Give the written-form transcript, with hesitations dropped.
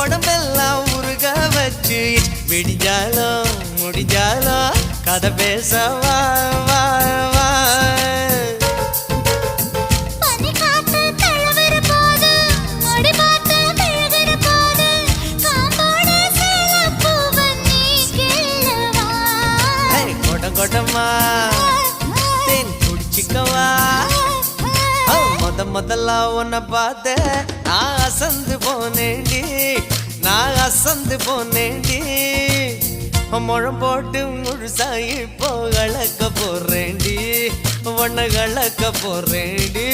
உடம்பெல்லாம் உருக வச்சு விடிஞ்சாலும் முடிஞ்சாலும் கதை பேச வா வா வா கொடமா தேன் குடிச்சிக்கவா முதல்ல உன்னை பார்த்த நான் அசந்து போனேண்டி நான் அசந்து போனேண்டி முழம் போட்டு முழுசாயி போ கலக்க போறேண்டி உன்னை கலக்க போறேண்டி